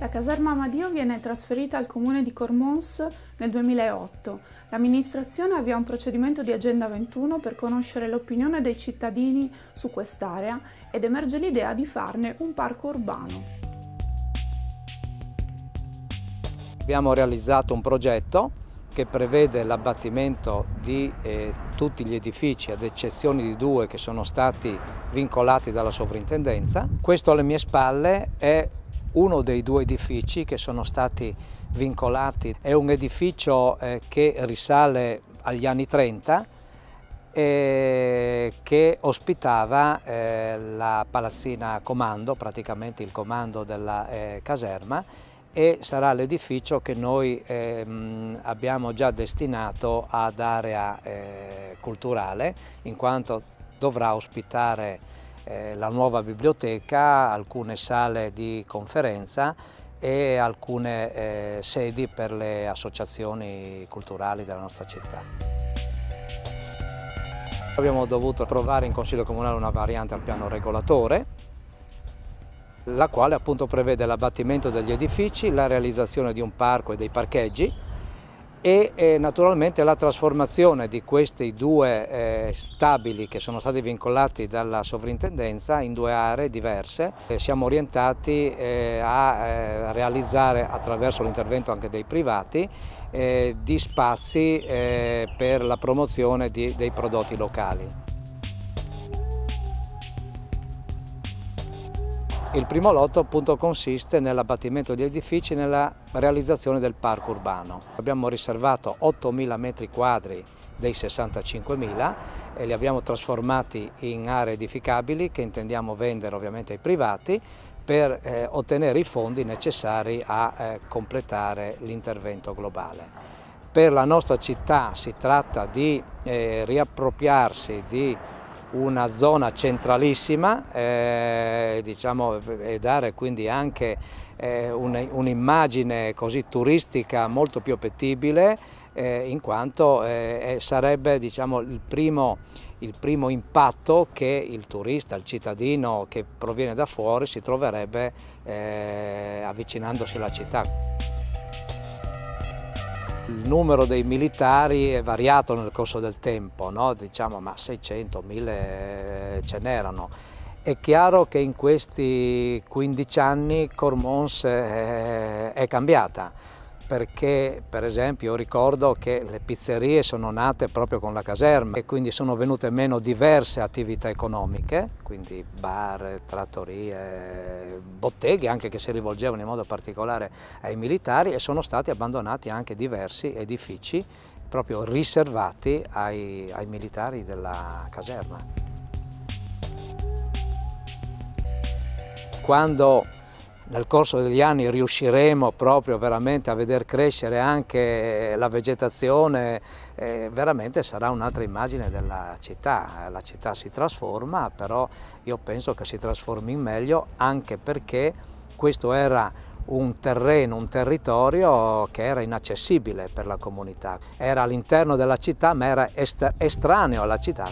La caserma Amadio viene trasferita al comune di Cormons nel 2008. L'amministrazione avvia un procedimento di Agenda 21 per conoscere l'opinione dei cittadini su quest'area ed emerge l'idea di farne un parco urbano. Abbiamo realizzato un progetto che prevede l'abbattimento di tutti gli edifici, ad eccezione di 2 che sono stati vincolati dalla sovrintendenza. Questo alle mie spalle è uno dei 2 edifici che sono stati vincolati. È un edificio che risale agli anni 30 e che ospitava la palazzina comando, praticamente il comando della caserma, e sarà l'edificio che noi abbiamo già destinato ad area culturale, in quanto dovrà ospitare la nuova biblioteca, alcune sale di conferenza e alcune sedi per le associazioni culturali della nostra città. Abbiamo dovuto approvare in Consiglio Comunale una variante al piano regolatore, la quale appunto prevede l'abbattimento degli edifici, la realizzazione di un parco e dei parcheggi e naturalmente la trasformazione di questi 2 stabili che sono stati vincolati dalla sovrintendenza in 2 aree diverse. Siamo orientati a realizzare, attraverso l'intervento anche dei privati, di spazi per la promozione dei prodotti locali. Il primo lotto appunto consiste nell'abbattimento di edifici e nella realizzazione del parco urbano. Abbiamo riservato 8.000 metri quadri dei 65.000 e li abbiamo trasformati in aree edificabili che intendiamo vendere ovviamente ai privati per ottenere i fondi necessari a completare l'intervento globale. Per la nostra città si tratta di riappropriarsi di una zona centralissima, diciamo, e dare quindi anche un'immagine così turistica molto più appetibile, in quanto sarebbe, diciamo, il primo impatto che il turista, il cittadino che proviene da fuori si troverebbe avvicinandosi alla città. Il numero dei militari è variato nel corso del tempo, no? Diciamo, ma 600, 1000 ce n'erano. È chiaro che in questi 15 anni Cormons è cambiata, perché per esempio ricordo che le pizzerie sono nate proprio con la caserma e quindi sono venute meno diverse attività economiche, quindi bar, trattorie, botteghe anche che si rivolgevano in modo particolare ai militari, e sono stati abbandonati anche diversi edifici proprio riservati ai militari della caserma. Quando nel corso degli anni riusciremo proprio veramente a veder crescere anche la vegetazione, veramente sarà un'altra immagine della città. La città si trasforma, però io penso che si trasformi in meglio, anche perché questo era un terreno, un territorio che era inaccessibile per la comunità. Era all'interno della città, ma era estraneo alla città.